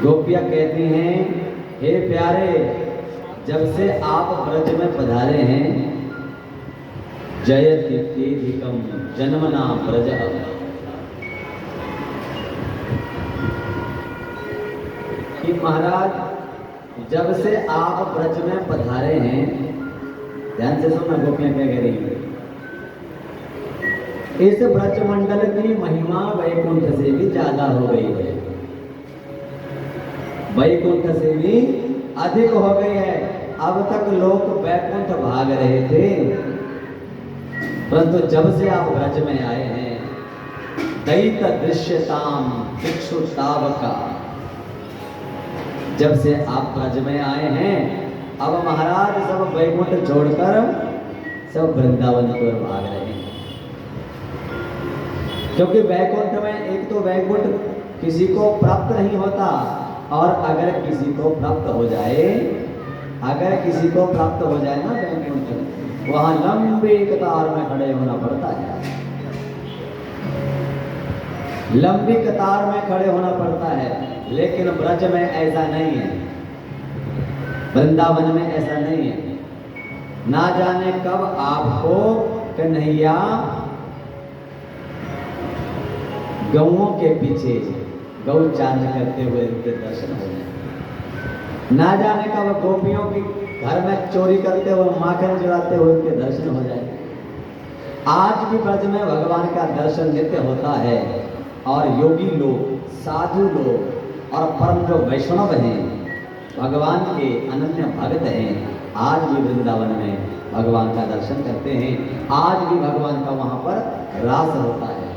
गोपियां कहती हैं, हे प्यारे, जब से आप ब्रज में पधारे हैं, जयतीधिकम जन्मना ब्रज। कि महाराज जब से आप ब्रज में पधारे हैं, ध्यान से सुनना गोपियां क्या कह रही हैं, इस ब्रज मंडल की महिमा वैकुंठ से भी ज्यादा हो गई है, वैकुंठ से भी अधिक हो गई है। अब तक लोग वैकुंठ भाग रहे थे, परंतु जब से आप ब्रज में आए हैं, दैत दृश्यताम भिक्षु तावका, जब से आप ब्रज में आए हैं, अब महाराज सब वैकुंठ छोड़कर सब वृंदावन की ओर भाग रहे हैं। क्योंकि वैकुंठ में एक तो वैकुंठ किसी को प्राप्त नहीं होता, और अगर किसी को प्राप्त हो जाए, अगर किसी को प्राप्त हो जाए ना वैकुंठ, वहां लंबी कतार में खड़े होना पड़ता है, लंबी कतार में खड़े होना पड़ता है। लेकिन ब्रज में ऐसा नहीं है, वृंदावन में ऐसा नहीं है। ना जाने कब आपको कन्हैया गौओं के पीछे गौ चार्ज करते हुए उनके दर्शन हो जाए, ना जाने कब गोपियों की घर में चोरी करते हुए माखन चुराते हुए उनके दर्शन हो जाए। आज भी ब्रज में भगवान का दर्शन नित्य होता है, और योगी लोग, साधु लोग और परम जो वैष्णव हैं, भगवान के अनन्य भक्त हैं, आज भी वृंदावन में भगवान का दर्शन करते हैं, आज भी भगवान का वहां पर रास होता है।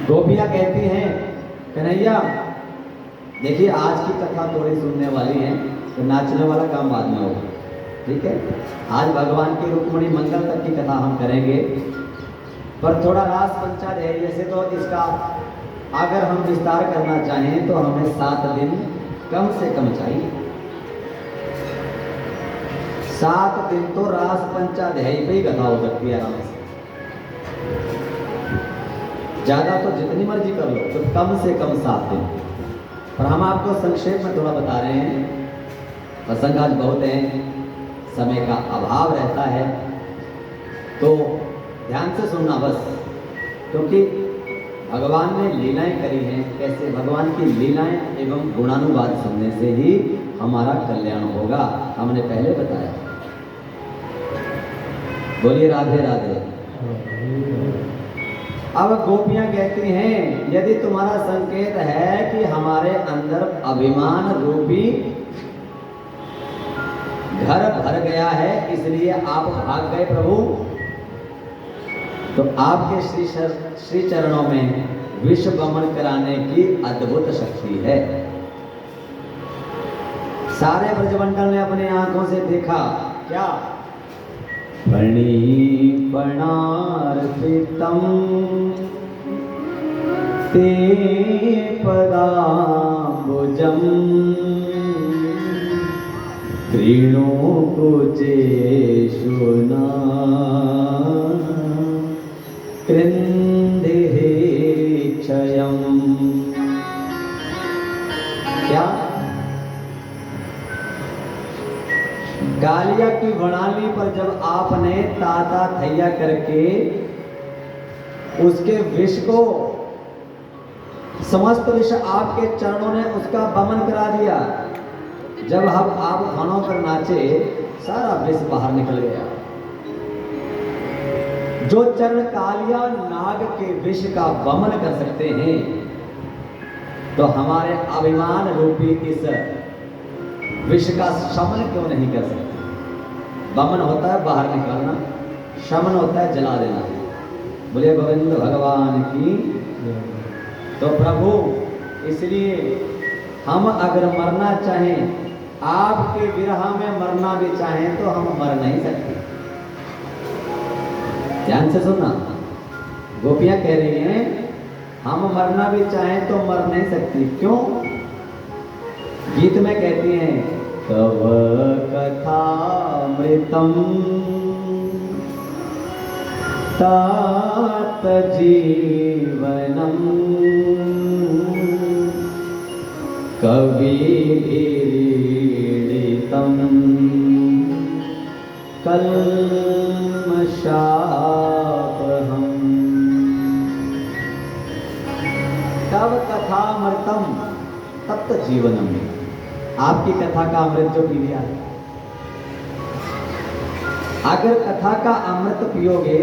गोपियां कहती हैं, कन्हैया देखिए आज की कथा थोड़ी सुनने वाली है, तो नाचने वाला काम बाद में होगा, ठीक है। आज भगवान के रुक्मिणी मंगल तक की कथा हम करेंगे, पर थोड़ा रास पंचाध्याय जैसे तो इसका अगर हम विस्तार करना चाहें तो हमें 7 दिन कम से कम चाहिए। 7 दिन तो रास पंचाध्याय पे ही कथा हो सकती है आराम से, ज्यादा तो जितनी मर्जी कर लो, तो कम से कम 7 दिन। पर हम आपको संक्षेप में थोड़ा बता रहे हैं, प्रसंग आज बहुत है, समय का अभाव रहता है, तो ध्यान से सुनना बस, क्योंकि भगवान ने लीलाएं करी हैं। कैसे? भगवान की लीलाएं एवं गुणानुवाद सुनने से ही हमारा कल्याण होगा, हमने पहले बताया। बोलिए राधे राधे। अब गोपियां कहती हैं, यदि तुम्हारा संकेत है कि हमारे अंदर अभिमान रूपी घर भर गया है, इसलिए आप भाग गए प्रभु, तो आपके श्री चरणों में विश्व गमन कराने की अद्भुत शक्ति है। सारे ब्रजमंडल ने अपने आंखों से देखा, क्या? प्रणीपणार्पितम् ते पदाम्बुजम् कृणुकुचेषु न कृन्दिः क्षयम्। क्या? गालिया की वणाली पर जब आपने ताता थैया करके उसके विष को, समस्त विष आपके चरणों ने उसका वमन करा दिया। जब हम आप घनों पर नाचे, सारा विष बाहर निकल गया। जो चरण कालिया नाग के विष का वमन कर सकते हैं, तो हमारे अभिमान रूपी इस विष का शमन क्यों नहीं कर सकते? वमन होता है बाहर निकालना, शमन होता है जला देना। बोले गोविंद भगवान की। तो प्रभु, इसलिए हम अगर मरना चाहें, आपके विरह में मरना भी चाहें, तो हम मर नहीं सकते। ध्यान से सुनना, गोपियां कह रही हैं हम मरना भी चाहें तो मर नहीं सकती। क्यों? गीत में कहती हैं, तव कथामृतम् तात जीवनम् कविभिरीडितं कल्मषापहम् तव कथामृतम तप्त जीवनम। आपकी कथा का अमृत जो पी लिया, अगर कथा का अमृत पियोगे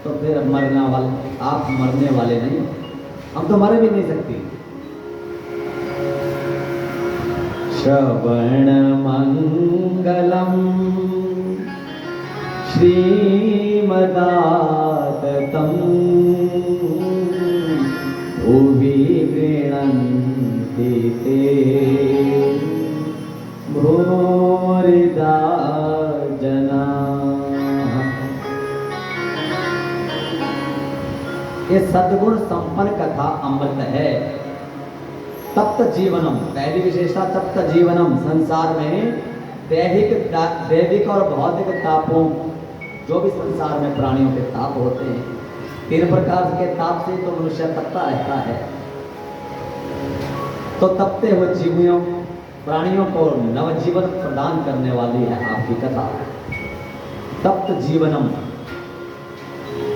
तो फिर मरना वाले, आप मरने वाले नहीं, हम तो मर भी नहीं सकते। श्रवण मंगलम श्रीमदाततम भुवि गृह्णन्ति ते भूरिदा जनाः। ये सद्गुण संपन्न कथा अमृत है। तप्त जीवनम, पहली विशेषता तप्त जीवनम, संसार में दैविक और भौतिक तापों, जो भी संसार में प्राणियों के ताप होते हैं, 3 प्रकार के ताप से तो मनुष्य तपता रहता है। तो तपते हुए जीवियों प्राणियों को नवजीवन प्रदान करने वाली है आपकी कथा। तप्त जीवनम,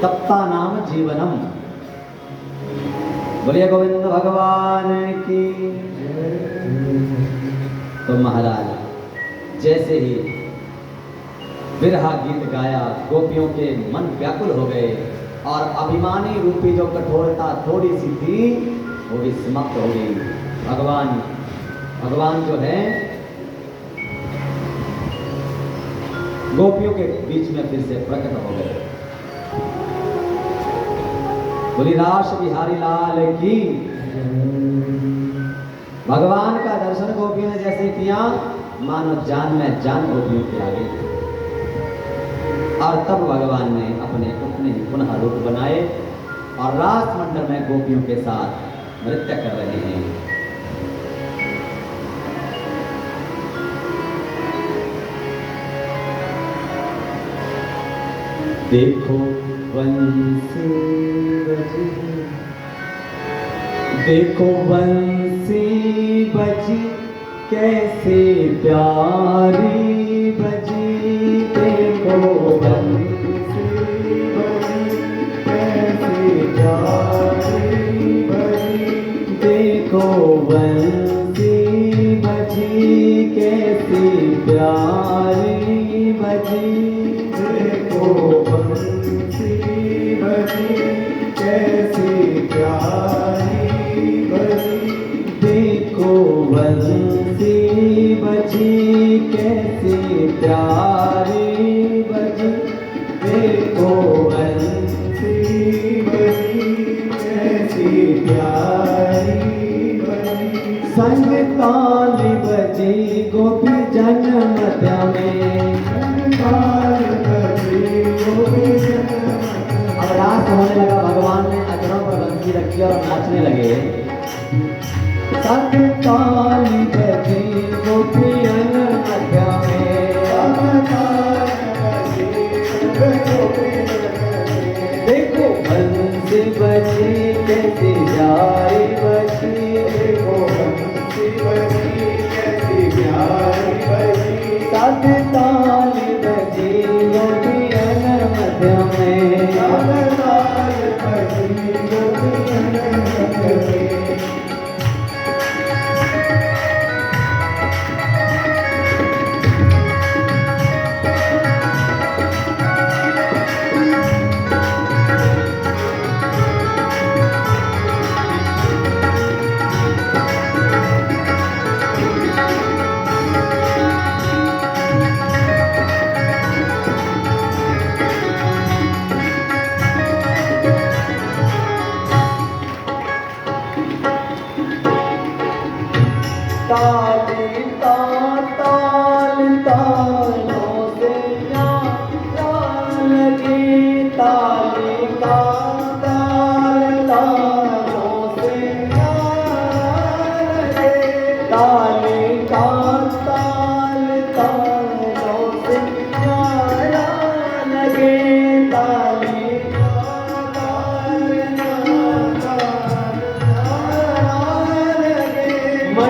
तप्ता नाम जीवनम। बोलिए गोविंद भगवान की। तो महाराज जैसे ही विरहा गीत गाया, गोपियों के मन व्याकुल हो गए और अभिमानी रूपी जो कठोरता थोड़ी सी थी वो भी समाप्त हो गई। भगवान जो है गोपियों के बीच में फिर से प्रकट हो गए। बोली रास बिहारी लाल की। भगवान का दर्शन गोपियों ने जैसे किया, मानो जान में जान गोपियों के आगे। और तब भगवान ने अपने पुनः रूप बनाए और रास मंडल में गोपियों के साथ नृत्य कर रहे हैं। देखो बंसी बजी, देखो बंसी बजी, कैसे प्यारी बजी। देखो बंसी बजी, कैसे प्यारी बजी। देखो बंसी बजी, कैसे प्यारी बजी। देखो बंसी बजी, कैसी प्यारी बजी। देखो बंसी बजी, कैसी प्यारी बजी। देखो बंसी बजी, कैसी प्यारी बजी। संग ताल बजी गोपी जनमत्या में। अब रास होने लगा, भगवान ने अचरों पर बंसी रखी और नाचने लगे। संग ताल बजी गोपियन मध्या में। देखो बंसी बजी, कैसी प्यारी बजी। देखो बंसी बजी, कैसी प्यारी बजी। साथ ताल बजी गोपियन मध्य में। साथ ताल बजी गोपियन मध्य में।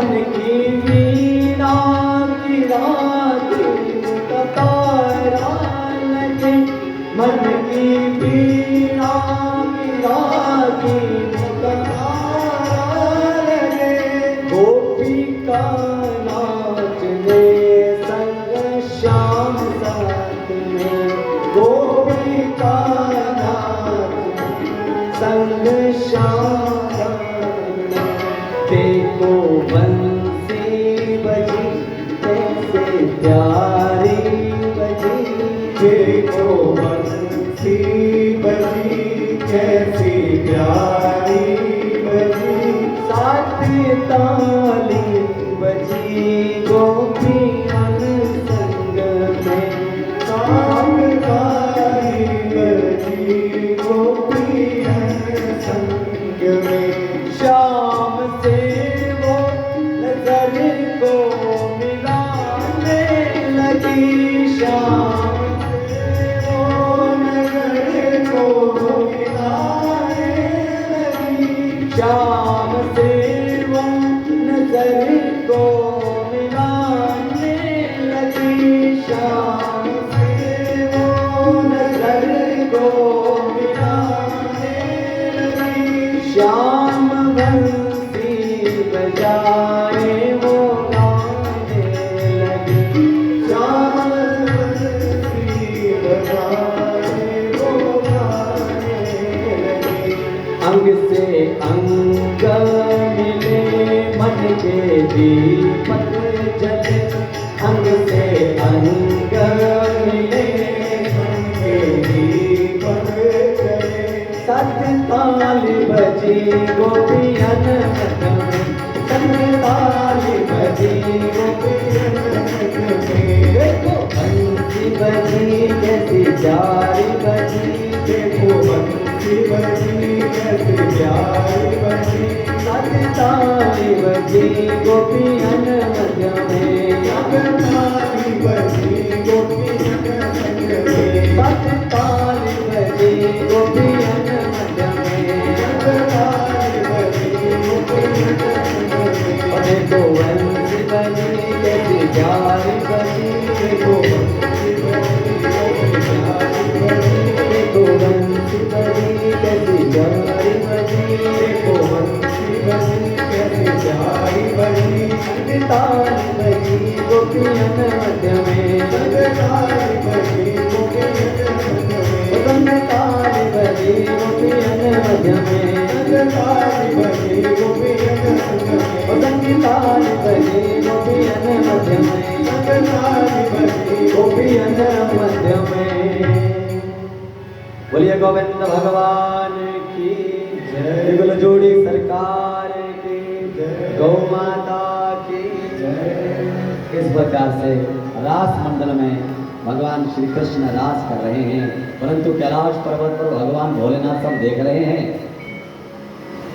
मन की वीणा की रागिनी का तारा लगे, मन की वीणा की रागिनी का तारा लगे, गोपी का नाचने संग श्याम साथ में, गोपी का नाचने संग श्याम देखो बंसी बजी कैसे प्यारी बजी, देखो बंसी बजी कैसी प्यारी बजी, साथ ताली बजी गोपियन संग में, साथ ताली बजी गोपियन संग में, श्याम से वो नजर को मिलाने लगी, श्याम से वो नजर को मिलाने लगी, श्याम से वो नजर को मिलाने लगी, श्याम से वो नजर को मिलाने लगी, श्याम बंसी बजाए वो गाने लगी, श्याम बंसी बजाए वो गाने लगी, अंग से अंग मिले मन के दीपक जले, अंग से अंग मिले मन के दीपक जले, सत ताली बजी गोपियन में, संग ताली बजी गोपियन में, देखो बंसी बजी कैसी प्यारी बजी, देखो बंसी बजी कैसी प्यारी बजी, सत ताली बजी गोपियन मध्य में, संग ताली बजी गोपियन संग में, सत ताली बजी गोपियन मध्य में, संग ताली बजी गोपियन संग में, देखो बंसी बजी कैसी प्यारी बजी, देखो बंसी बजी कैसी प्यारी बजी, देखो बंसी बजी कैसी प्यारी बजी, देखो बंसी बजी कैसी प्यारी बजी, संग ताली बजी गोपियन मध्य में, संग ताली बजी गोपियन मध्य में, संग ताली बजी गोपियन मध्य में, संग ताली बजी गोपियन मध्य में, संग ताली बजी गोपियन मध्य में, संग ताली बजी गोपियन मध्य में। बोलिए गोविंद भगवान की जय, बोलो जोड़ी सरकार की जय, गौ माता की जय। इस प्रकार से रास मंडल में भगवान श्री कृष्ण रास कर रहे हैं, परंतु कैलाश पर्वत पर भगवान भोलेनाथ सब देख रहे हैं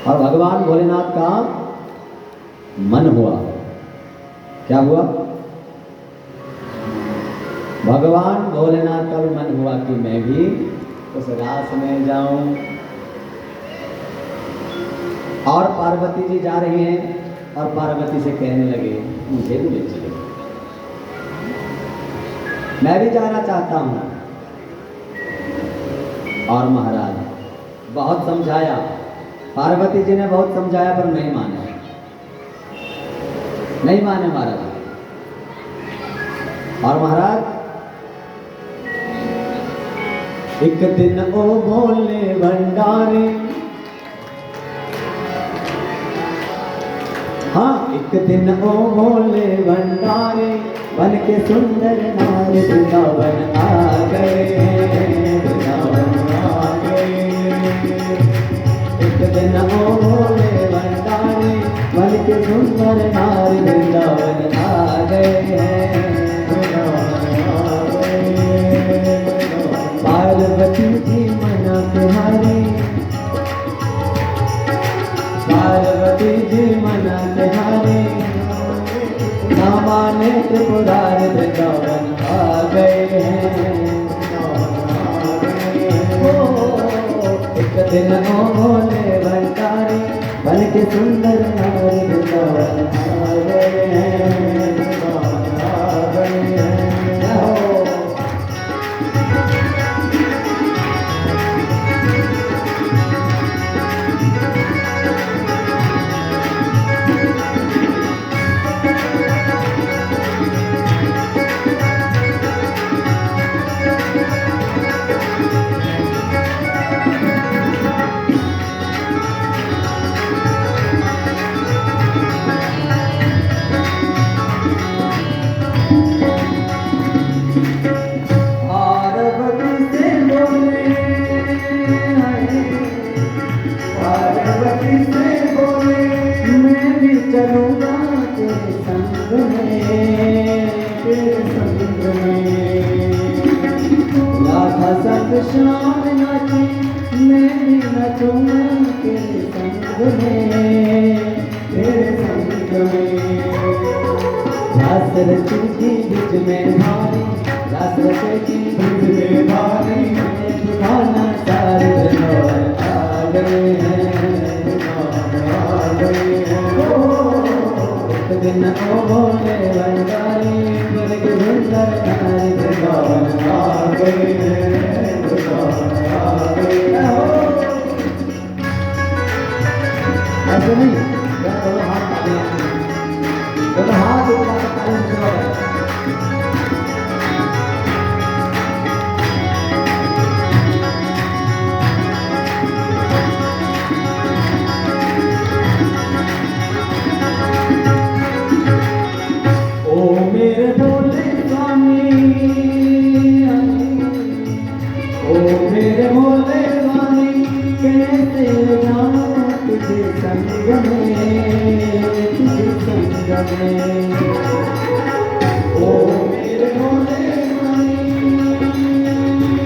और भगवान भोलेनाथ का मन हुआ। क्या हुआ? भगवान भोलेनाथ का भी मन हुआ कि मैं भी उस रास में जाऊं। और पार्वती जी जा रही हैं और पार्वती से कहने लगे मुझे भी ले चलो, मैं भी जाना चाहता हूं। और महाराज बहुत समझाया, पार्वती जी ने बहुत समझाया पर नहीं माने, नहीं माने महाराज। और महाराज एक दिन ओ भोले भंडारे, हाँ एक दिन ओ भोले भंडारे, बन के सुंदर नार वृंदावन आ गए, वृंदावन आ गए। एक दिन ओ भोले भंडारे, बन के सुंदर नार वृंदावन आ गए, पार्वती जी मना तुम्हारी, पार्वती जी मना तुम्हारी, ना माने त्रिपुरार वृंदावन आ गए हैं। एक दिन ओ भोले भंडारी, बन के सुंदर नारी वृंदावन आ गए हैं, वृंदावन आ गए हैं। जाओ चलूंगा तेरे संग में, तेरे संग में। राधा संग शाम नाची, मैं भी नचूंगा तेरे संग में, तेरे संग में। रास रचूंगी बीच में भारी, रास रचेगी बीच में भारी। दीवाना सारे वृंदावन आ गए हैं, वृंदावन आ गए हैं। एक दिन ओ बोले बंगाली, बन के सुंदर नारी वृंदावन आ गए हैं, वृंदावन आ गए हैं। ऐसे नहीं, दोनों हाथ तालियां, दोनों हाथ उठाकर तालियां बजाओ। मेरे भोले स्वामी कैसे जाऊं तुझे संग में, तुझे संग में। ओ मेरे भोले स्वामी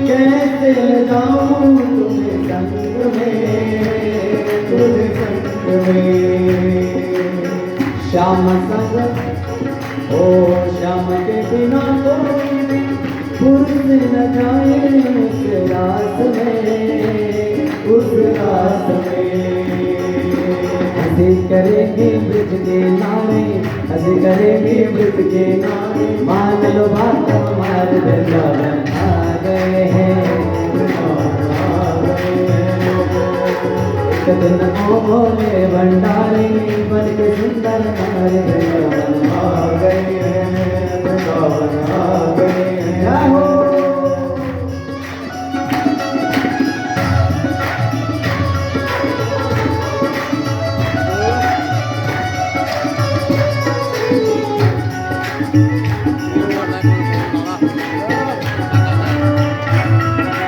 कैसे जाऊं तुझे संग में, तुझे संग में। श्याम संग ओ श्याम के बिना कोई पुरुष न जाए उस रास में, उस रास में। हंसी करेगी ब्रज के नारे, हंसी करेगी ब्रज के नारे। मान लो बात हमारे वृंदावन आ गए हैं, वृंदावन आ गए हैं। एक दिन ओ भोले भंडारी, बन के सुंदर नारी वृंदावन आ गए हैं, वृंदावन आ गए हैं। Thank you.